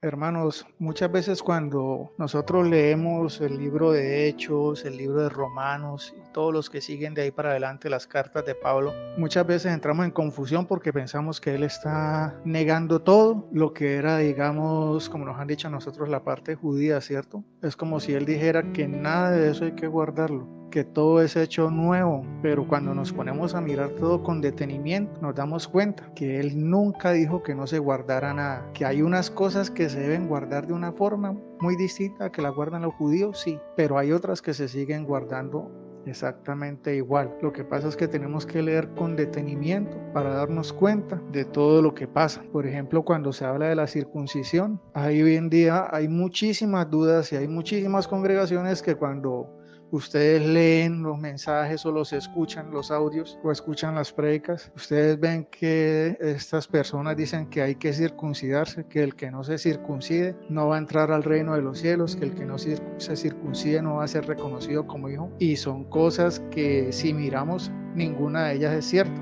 Hermanos, muchas veces cuando nosotros leemos el libro de Hechos, el libro de Romanos y todos los que siguen de ahí para adelante las cartas de Pablo, muchas veces entramos en confusión porque pensamos que él está negando todo lo que era, digamos, como nos han dicho a nosotros, la parte judía, ¿cierto? Es como si él dijera que nada de eso hay que guardarlo, que todo es hecho nuevo, pero cuando nos ponemos a mirar todo con detenimiento, nos damos cuenta que él nunca dijo que no se guardara nada, que hay unas cosas que se deben guardar de una forma muy distinta a que la guardan los judíos, sí, pero hay otras que se siguen guardando exactamente igual. Lo que pasa es que tenemos que leer con detenimiento para darnos cuenta de todo lo que pasa. Por ejemplo, cuando se habla de la circuncisión, ahí hoy en día hay muchísimas dudas y hay muchísimas congregaciones que cuando ustedes leen los mensajes o los escuchan, los audios o escuchan las prédicas, ustedes ven que estas personas dicen que hay que circuncidarse, que el que no se circuncide no va a entrar al reino de los cielos, que el que no se circuncide no va a ser reconocido como hijo. Y son cosas que si miramos, ninguna de ellas es cierta.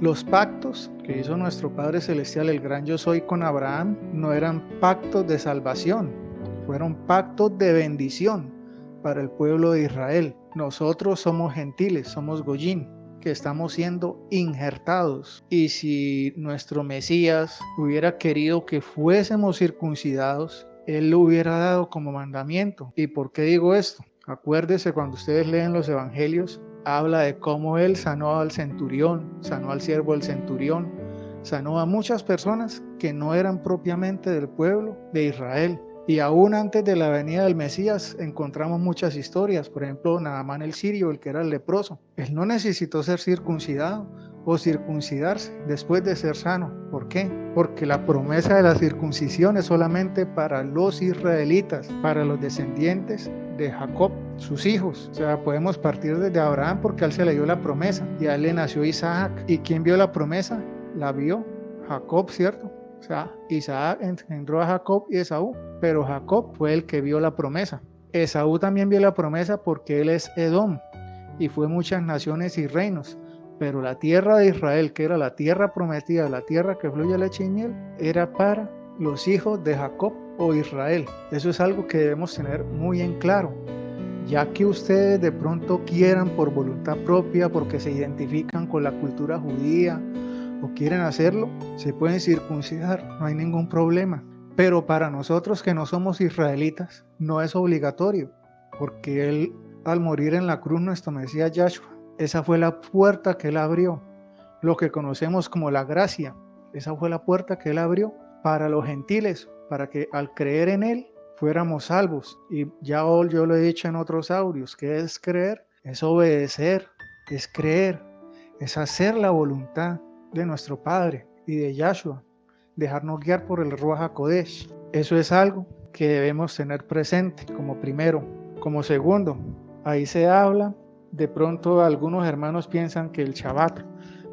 Los pactos que hizo nuestro Padre Celestial, el gran yo soy con Abraham, no eran pactos de salvación, fueron pactos de bendición para el pueblo de Israel. Nosotros somos gentiles, somos goyín, que estamos siendo injertados. Y si nuestro Mesías hubiera querido que fuésemos circuncidados, Él lo hubiera dado como mandamiento. ¿Y por qué digo esto? Acuérdese cuando ustedes leen los evangelios, habla de cómo Él sanó al centurión, sanó al siervo del centurión, sanó a muchas personas que no eran propiamente del pueblo de Israel. Y aún antes de la venida del Mesías encontramos muchas historias. Por ejemplo, Naamán el sirio, el que era el leproso. Él no necesitó ser circuncidado o circuncidarse después de ser sano. ¿Por qué? Porque la promesa de la circuncisión es solamente para los israelitas, para los descendientes de Jacob, sus hijos. O sea, podemos partir desde Abraham porque a él se le dio la promesa y a él le nació Isaac. ¿Y quién vio la promesa? La vio Jacob, ¿cierto? O sea, Isaac engendró a Jacob y Esaú, pero Jacob fue el que vio la promesa. Esaú también vio la promesa porque él es Edom y fue muchas naciones y reinos. Pero la tierra de Israel, que era la tierra prometida, la tierra que fluye leche y miel, era para los hijos de Jacob o Israel. Eso es algo que debemos tener muy en claro. Ya que ustedes de pronto quieran por voluntad propia, porque se identifican con la cultura judía, o quieren hacerlo, se pueden circuncidar, no hay ningún problema. Pero para nosotros que no somos israelitas, no es obligatorio, porque Él al morir en la cruz, nuestro Mesías Yahshua, esa fue la puerta que Él abrió, lo que conocemos como la gracia, esa fue la puerta que Él abrió para los gentiles, para que al creer en Él fuéramos salvos. Y ya yo lo he dicho en otros audios, ¿qué es creer? Es obedecer, es creer, es hacer la voluntad de nuestro Padre y de Yahshua, dejarnos guiar por el Ruach HaKodesh. Eso es algo que debemos tener presente como primero. Como segundo, ahí se habla, de pronto algunos hermanos piensan que el Shabbat,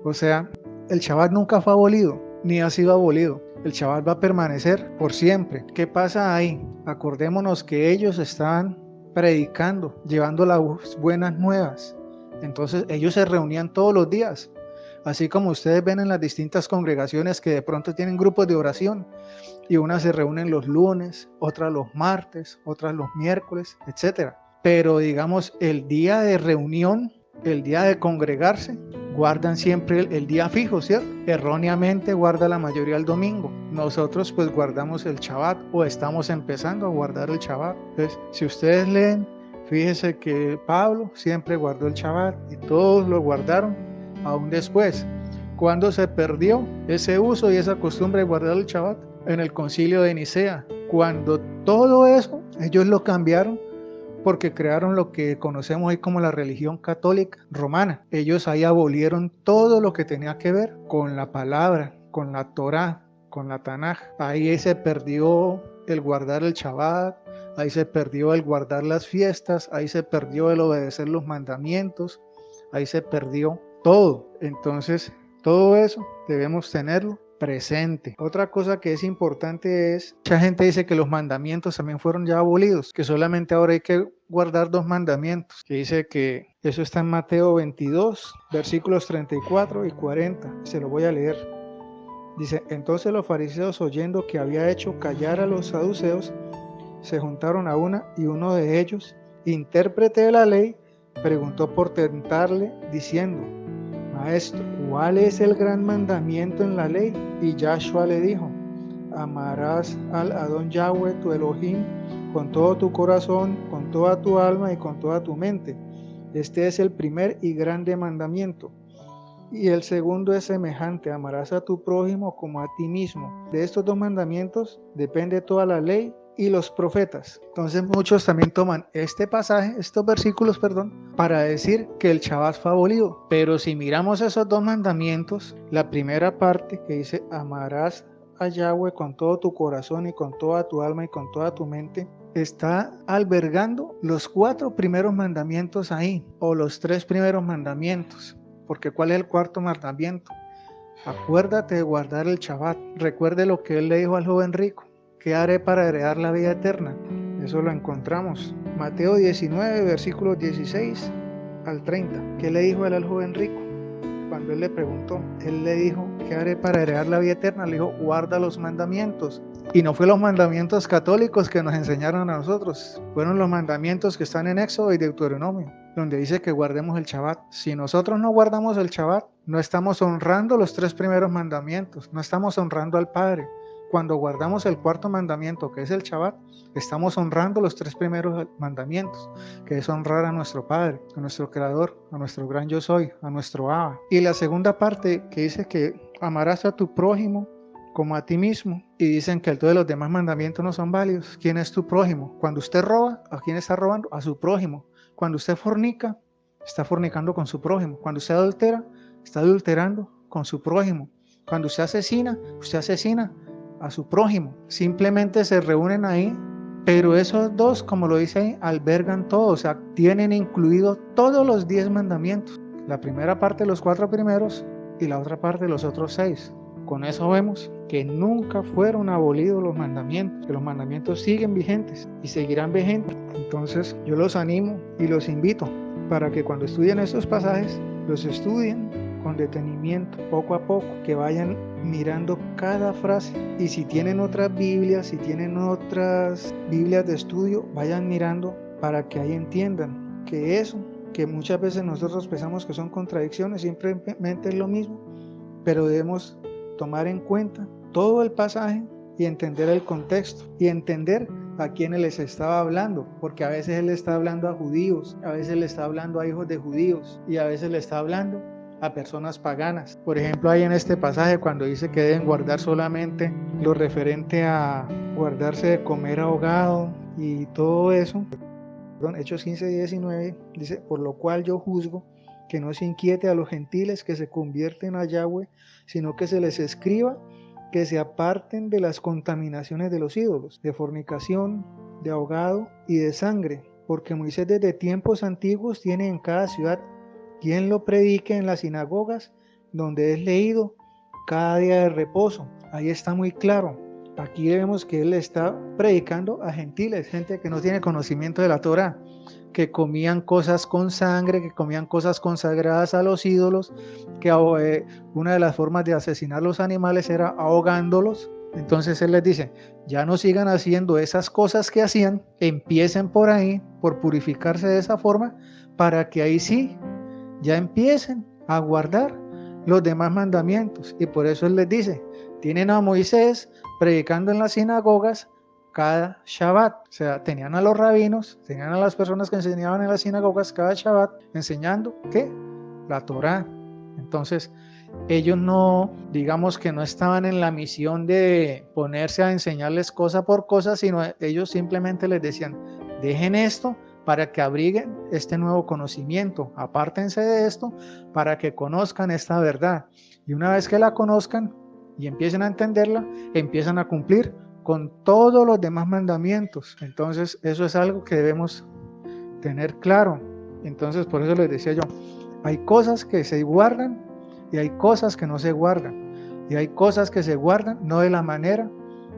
o sea, el Shabbat nunca fue abolido, ni ha sido abolido. El Shabbat va a permanecer por siempre. ¿Qué pasa ahí? Acordémonos que ellos estaban predicando, llevando las buenas nuevas. Entonces ellos se reunían todos los días. Así como ustedes ven en las distintas congregaciones que de pronto tienen grupos de oración y unas se reúnen los lunes, otras los martes, otras los miércoles, etc. Pero digamos, el día de reunión, el día de congregarse, guardan siempre el día fijo, ¿cierto? Erróneamente guarda la mayoría el domingo. Nosotros pues guardamos el Shabbat o estamos empezando a guardar el Shabbat. Entonces, si ustedes leen, fíjense que Pablo siempre guardó el Shabbat y todos lo guardaron. Aún después, cuando se perdió ese uso y esa costumbre de guardar el Shabbat en el concilio de Nicea, cuando todo eso ellos lo cambiaron porque crearon lo que conocemos hoy como la religión católica romana. Ellos ahí abolieron todo lo que tenía que ver con la palabra, con la Torá, con la Tanaj. Ahí se perdió el guardar el Shabbat, ahí se perdió el guardar las fiestas, ahí se perdió el obedecer los mandamientos, ahí se perdió todo. Entonces, todo eso debemos tenerlo presente. Otra cosa que es importante es, mucha gente dice que los mandamientos también fueron ya abolidos, que solamente ahora hay que guardar 2 mandamientos, que dice que eso está en Mateo 22, versículos 34 y 40. Se lo voy a leer. Dice, entonces los fariseos, oyendo que había hecho callar a los saduceos, se juntaron a una, y uno de ellos, intérprete de la ley, preguntó por tentarle, diciendo, Maestro, ¿cuál es el gran mandamiento en la ley? Y Yahshua le dijo, amarás al Adón Yahweh tu Elohim con todo tu corazón, con toda tu alma y con toda tu mente. Este es el primer y grande mandamiento. Y el segundo es semejante, amarás a tu prójimo como a ti mismo. De estos dos mandamientos depende toda la ley y los profetas. Entonces muchos también toman este pasaje, estos versículos, para decir que el Shabbat fue abolido. Pero si miramos esos dos mandamientos, la primera parte que dice amarás a Yahweh con todo tu corazón y con toda tu alma y con toda tu mente, está albergando los 4 primeros mandamientos ahí, o los 3 primeros mandamientos. Porque ¿cuál es el cuarto mandamiento? Acuérdate de guardar el Shabbat. Recuerde lo que él le dijo al joven rico. ¿Qué haré para heredar la vida eterna? Eso lo encontramos. Mateo 19, versículos 16 al 30. ¿Qué le dijo él al joven rico? Cuando él le preguntó, él le dijo, ¿qué haré para heredar la vida eterna? Le dijo, guarda los mandamientos. Y no fue los mandamientos católicos que nos enseñaron a nosotros. Fueron los mandamientos que están en Éxodo y Deuteronomio, donde dice que guardemos el Shabbat. Si nosotros no guardamos el Shabbat, no estamos honrando los 3 primeros mandamientos, no estamos honrando al Padre. Cuando guardamos el cuarto mandamiento, que es el Shabbat, estamos honrando los 3 primeros mandamientos, que es honrar a nuestro Padre, a nuestro Creador, a nuestro gran Yo Soy, a nuestro Abba. Y la segunda parte que dice que amarás a tu prójimo como a ti mismo, y dicen que todos los demás mandamientos no son válidos. ¿Quién es tu prójimo? Cuando usted roba, ¿a quién está robando? A su prójimo. Cuando usted fornica, está fornicando con su prójimo. Cuando usted adultera, está adulterando con su prójimo. Cuando usted asesina a su prójimo. Simplemente se reúnen ahí, pero esos dos, como lo dice ahí, albergan todo, o sea, tienen incluidos todos los 10 mandamientos. La primera parte de los 4 primeros y la otra parte de los otros 6. Con eso vemos que nunca fueron abolidos los mandamientos, que los mandamientos siguen vigentes y seguirán vigentes. Entonces yo los animo y los invito para que cuando estudien estos pasajes, los estudien con detenimiento, poco a poco, que vayan mirando cada frase. Y si tienen otras Biblias, si tienen otras Biblias de estudio, vayan mirando para que ahí entiendan que eso, que muchas veces nosotros pensamos que son contradicciones, simplemente es lo mismo, pero debemos tomar en cuenta todo el pasaje y entender el contexto y entender a quiénes les estaba hablando, porque a veces él le está hablando a judíos, a veces le está hablando a hijos de judíos y a veces le está hablando a personas paganas. Por ejemplo, ahí en este pasaje cuando dice que deben guardar solamente lo referente a guardarse de comer ahogado y todo eso. Hechos 15:19 dice, por lo cual yo juzgo que no se inquiete a los gentiles que se convierten a Yahweh, sino que se les escriba que se aparten de las contaminaciones de los ídolos, de fornicación, de ahogado y de sangre, porque Moisés desde tiempos antiguos tiene en cada ciudad quien lo predique en las sinagogas, donde es leído cada día de reposo. Ahí está muy claro. Aquí vemos que él está predicando a gentiles, gente que no tiene conocimiento de la Torá, que comían cosas con sangre, que comían cosas consagradas a los ídolos, que una de las formas de asesinar los animales era ahogándolos. Entonces él les dice, ya no sigan haciendo esas cosas que hacían, empiecen por ahí, por purificarse de esa forma, para que ahí sí, ya empiecen a guardar los demás mandamientos. Y por eso él les dice, tienen a Moisés predicando en las sinagogas cada Shabbat. O sea, tenían a los rabinos, tenían a las personas que enseñaban en las sinagogas cada Shabbat, enseñando, ¿qué? La Torá. Entonces, ellos no, digamos que no estaban en la misión de ponerse a enseñarles cosa por cosa, sino ellos simplemente les decían, dejen esto para que abriguen este nuevo conocimiento, apártense de esto para que conozcan esta verdad. Y una vez que la conozcan y empiecen a entenderla, empiezan a cumplir con todos los demás mandamientos. Entonces eso es algo que debemos tener claro. Entonces por eso les decía yo, hay cosas que se guardan y hay cosas que no se guardan. Y hay cosas que se guardan no de la manera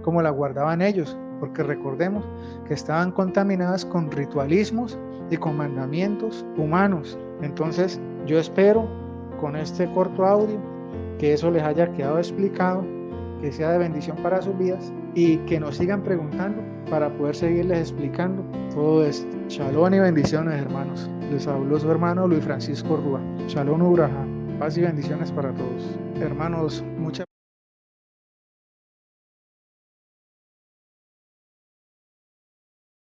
como la guardaban ellos, porque recordemos que estaban contaminadas con ritualismos y con mandamientos humanos. Entonces yo espero con este corto audio que eso les haya quedado explicado que sea de bendición para sus vidas y que nos sigan preguntando para poder seguirles explicando todo esto. Shalom y bendiciones, hermanos. Les habló su hermano Luis Francisco Rúa. Shalom Ubraja. Paz y bendiciones para todos. Hermanos, muchas